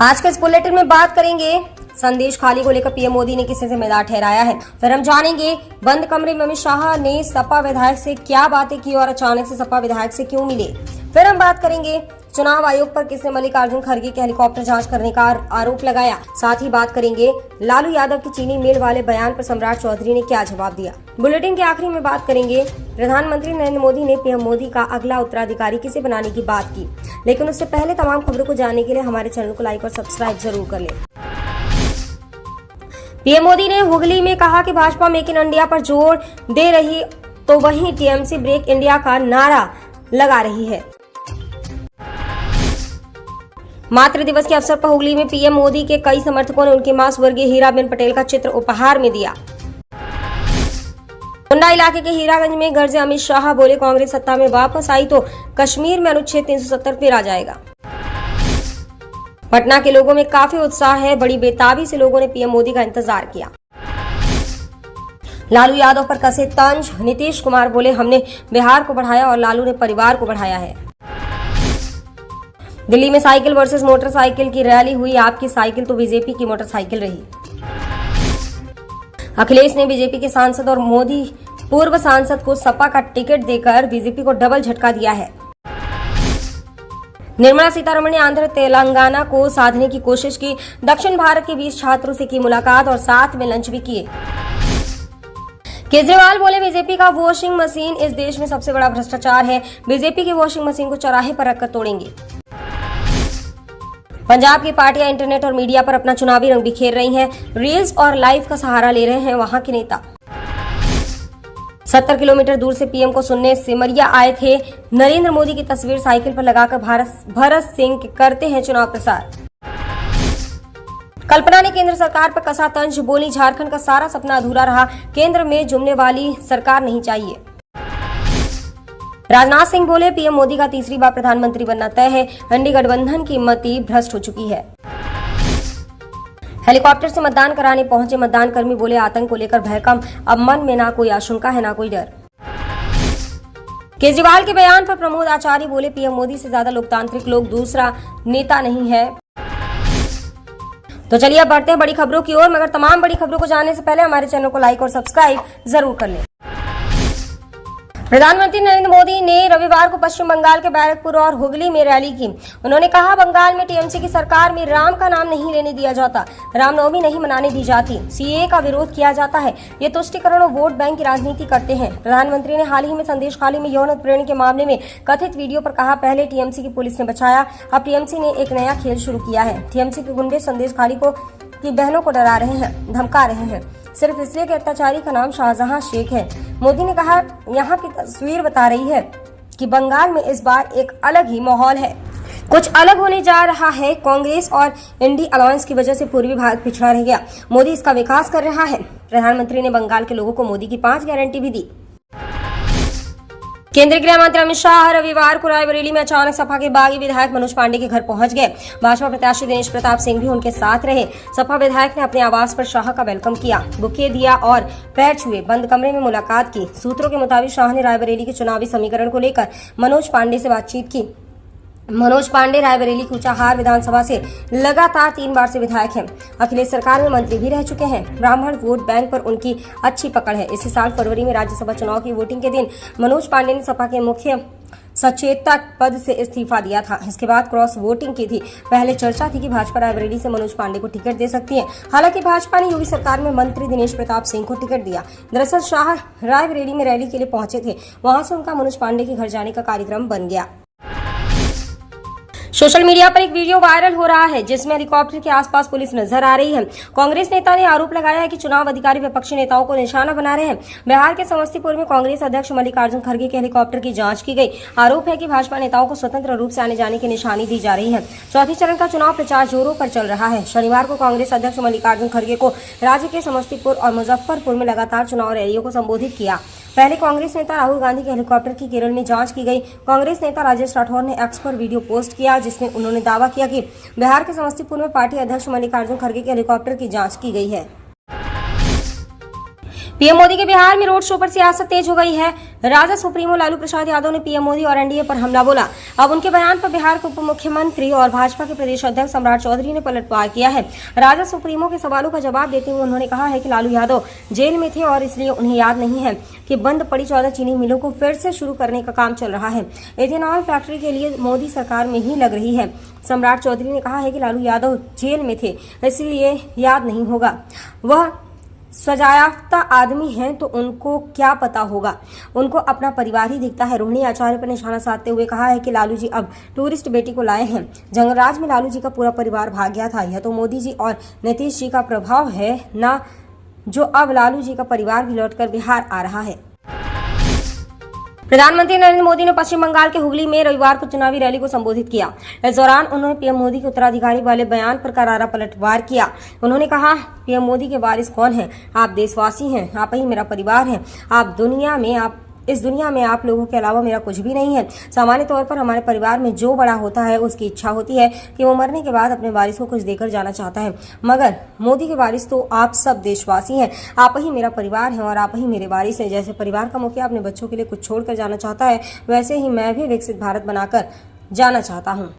आज के इस बुलेटिन में बात करेंगे संदेश खाली को लेकर पीएम मोदी ने किसे जिम्मेदार ठहराया है। फिर हम जानेंगे बंद कमरे में अमित शाह ने सपा विधायक से क्या बातें की और अचानक से सपा विधायक से क्यों मिले। फिर हम बात करेंगे चुनाव आयोग पर किसने मल्लिकार्जुन खड़गे के हेलीकॉप्टर जांच करने का आरोप लगाया। साथ ही बात करेंगे लालू यादव के चीनी मिल वाले बयान पर सम्राट चौधरी ने क्या जवाब दिया। बुलेटिन के आखिरी में बात करेंगे प्रधानमंत्री नरेंद्र मोदी ने पीएम मोदी का अगला उत्तराधिकारी किसे बनाने की बात की, लेकिन उससे पहले तमाम खबरों को जानने के लिए हमारे चैनल को लाइक और सब्सक्राइब जरूर कर लें। पीएम मोदी ने हुगली में कहा कि भाजपा मेक इन इंडिया पर जोर दे रही तो वहीं टीएमसी ब्रेक इंडिया का नारा लगा रही है। मातृ दिवस के अवसर पर हुगली में पीएम मोदी के कई समर्थकों ने उनकी मां स्वर्गीय हीराबेन पटेल का चित्र उपहार में दिया। गोंडा इलाके के हीरागंज में गरजे अमित शाह, बोले कांग्रेस सत्ता में वापस आई तो कश्मीर में अनुच्छेद 370 फिर आ जाएगा। पटना के लोगों में काफी उत्साह है, बड़ी बेताबी से लोगों ने पीएम मोदी का इंतजार किया। लालू यादव पर कसे तंज, नीतीश कुमार बोले हमने बिहार को बढ़ाया और लालू ने परिवार को बढ़ाया है। दिल्ली में साइकिल वर्सेस मोटरसाइकिल की रैली हुई, आपकी साइकिल तो बीजेपी की मोटरसाइकिल रही। अखिलेश ने बीजेपी के सांसद और मोदी पूर्व सांसद को सपा का टिकट देकर बीजेपी को डबल झटका दिया है। निर्मला सीतारमण ने आंध्र तेलंगाना को साधने की कोशिश की, दक्षिण भारत के 20 छात्रों से की मुलाकात और साथ में लंच भी किए। केजरीवाल बोले बीजेपी का वॉशिंग मशीन इस देश में सबसे बड़ा भ्रष्टाचार है, बीजेपी की वॉशिंग मशीन को चौराहे पर रखकर तोड़ेंगे। पंजाब की पार्टियां इंटरनेट और मीडिया पर अपना चुनावी रंग बिखेर रही हैं, रील्स और लाइव का सहारा ले रहे हैं वहां के नेता। 70 किलोमीटर दूर से पीएम को सुनने सिमरिया आए थे नरेंद्र मोदी की तस्वीर साइकिल पर लगाकर भरत सिंह करते हैं चुनाव प्रचार। कल्पना ने केंद्र सरकार पर कसा तंज, बोली झारखंड का सारा सपना अधूरा रहा, केंद्र में जुमने वाली सरकार नहीं चाहिए। राजनाथ सिंह बोले पीएम मोदी का तीसरी बार प्रधानमंत्री बनना तय है, इंडी गठबंधन की मति भ्रष्ट हो चुकी है। हेलीकॉप्टर से मतदान कराने पहुंचे मतदान कर्मी बोले आतंक को लेकर भयकम, अब मन में ना कोई आशंका है ना कोई डर। केजरीवाल के बयान पर प्रमोद आचार्य बोले पीएम मोदी से ज्यादा लोकतांत्रिक लोग दूसरा नेता नहीं है। तो चलिए अब बढ़ते हैं बड़ी खबरों की ओर, मगर तमाम बड़ी खबरों को जानने से पहले हमारे चैनल को लाइक और सब्सक्राइब जरूर कर लें। प्रधानमंत्री नरेंद्र मोदी ने रविवार को पश्चिम बंगाल के बैरकपुर और हुगली में रैली की। उन्होंने कहा बंगाल में टीएमसी की सरकार में राम का नाम नहीं लेने दिया जाता, रामनवमी नहीं मनाने दी जाती, सीएए का विरोध किया जाता है, ये तुष्टीकरण और वोट बैंक की राजनीति करते हैं। प्रधानमंत्री ने हाल ही में संदेश खाली में यौन उत्पीड़न के मामले में कथित वीडियो पर कहा पहले टीएमसी की पुलिस ने बचाया, अब टीएमसी ने एक नया खेल शुरू किया है। टीएमसी के गुंडे संदेश खाली की बहनों को डरा रहे हैं, धमका रहे हैं, सिर्फ इसलिए कि अत्याचारी का नाम शाहजहां शेख है। मोदी ने कहा यहाँ की तस्वीर बता रही है कि बंगाल में इस बार एक अलग ही माहौल है, कुछ अलग होने जा रहा है। कांग्रेस और इंडी अलायंस की वजह से पूर्वी भारत पिछड़ा रह गया, मोदी इसका विकास कर रहा है। प्रधानमंत्री ने बंगाल के लोगों को मोदी की 5 गारंटी भी दी। केंद्रीय गृह मंत्री अमित शाह रविवार को रायबरेली में अचानक सपा के बागी विधायक मनोज पांडे के घर पहुंच गए। भाजपा प्रत्याशी दिनेश प्रताप सिंह भी उनके साथ रहे। सपा विधायक ने अपने आवास पर शाह का वेलकम किया, बुके दिया और पैर छुए, बंद कमरे में मुलाकात की। सूत्रों के मुताबिक शाह ने रायबरेली के चुनावी समीकरण को लेकर मनोज पांडे से बातचीत की। मनोज पांडे रायबरेली की ऊंचाहार विधानसभा से लगातार 3 बार से विधायक हैं। अखिलेश सरकार में मंत्री भी रह चुके हैं। ब्राह्मण वोट बैंक पर उनकी अच्छी पकड़ है। इसी साल फरवरी में राज्यसभा चुनाव की वोटिंग के दिन मनोज पांडे ने सपा के मुख्य सचेतक पद से इस्तीफा दिया था। इसके बाद क्रॉस वोटिंग की थी। पहले चर्चा थी कि भाजपा रायबरेली से मनोज पांडे को टिकट दे सकती है। हालांकि भाजपा ने योगी सरकार में मंत्री दिनेश प्रताप सिंह को टिकट दिया। दरअसल शाह रायबरेली में रैली के लिए पहुंचे थे, वहां से उनका मनोज पांडे के घर जाने का कार्यक्रम बन गया। सोशल मीडिया पर एक वीडियो वायरल हो रहा है जिसमें हेलीकॉप्टर के आसपास पुलिस नजर आ रही है। कांग्रेस नेता ने आरोप लगाया है कि चुनाव अधिकारी विपक्षी नेताओं को निशाना बना रहे हैं। बिहार के समस्तीपुर में कांग्रेस अध्यक्ष मल्लिकार्जुन खड़गे के हेलीकॉप्टर की जांच की गई। आरोप है कि भाजपा नेताओं को स्वतंत्र रूप से आने जाने की निशानी दी जा रही है। चौथी चरण का चुनाव प्रचार जोरों पर चल रहा है। शनिवार को कांग्रेस अध्यक्ष मल्लिकार्जुन खड़गे को राज्य के समस्तीपुर और मुजफ्फरपुर में लगातार चुनाव रैलियों को संबोधित किया। पहले कांग्रेस नेता राहुल गांधी के हेलीकॉप्टर की केरल में जांच की गई। कांग्रेस नेता राजेश राठौर ने एक्स पर वीडियो पोस्ट किया जिसमें उन्होंने दावा किया कि बिहार के समस्तीपुर में पार्टी अध्यक्ष मल्लिकार्जुन खड़गे के हेलीकॉप्टर की जांच की गई है। पीएम मोदी के बिहार में रोड शो पर सियासत तेज हो गई है। राजद सुप्रीमो लालू प्रसाद यादव ने पीएम मोदी और एनडीए पर हमला बोला। अब उनके बयान पर बिहार के उप मुख्यमंत्री और भाजपा के प्रदेश अध्यक्ष सम्राट चौधरी ने पलटवार किया है। राजद सुप्रीमो के सवालों का जवाब देते हुए उन्होंने कहा है कि लालू यादव जेल में थे और इसलिए उन्हें याद नहीं है कि बंद पड़ी 14 चीनी मिलों को फिर से शुरू करने का काम चल रहा है। इथेनॉल फैक्ट्री के लिए मोदी सरकार में ही लग रही है। सम्राट चौधरी ने कहा है कि लालू यादव जेल में थे इसलिए याद नहीं होगा। वह सजायाफ्ता आदमी हैं तो उनको क्या पता होगा, उनको अपना परिवार ही दिखता है। रोहिणी आचार्य पर निशाना साधते हुए कहा है कि लालू जी अब टूरिस्ट बेटी को लाए हैं। जंगलराज में लालू जी का पूरा परिवार भाग गया था। यह तो मोदी जी और नीतीश जी का प्रभाव है ना, जो अब लालू जी का परिवार भी लौटकर बिहार आ रहा है। प्रधानमंत्री नरेंद्र मोदी ने पश्चिम बंगाल के हुगली में रविवार को चुनावी रैली को संबोधित किया। इस दौरान उन्होंने पीएम मोदी के उत्तराधिकारी वाले बयान पर करारा पलटवार किया। उन्होंने कहा, पीएम मोदी के वारिस कौन हैं? आप देशवासी हैं, आप ही मेरा परिवार है। इस दुनिया में आप लोगों के अलावा मेरा कुछ भी नहीं है। सामान्य तौर पर हमारे परिवार में जो बड़ा होता है उसकी इच्छा होती है कि वो मरने के बाद अपने वारिस को कुछ देकर जाना चाहता है, मगर मोदी के वारिस तो आप सब देशवासी हैं। आप ही मेरा परिवार है और आप ही मेरे वारिस हैं। जैसे परिवार का मुखिया अपने बच्चों के लिए कुछ छोड़कर जाना चाहता है, वैसे ही मैं भी विकसित भारत बनाकर जाना चाहता हूँ।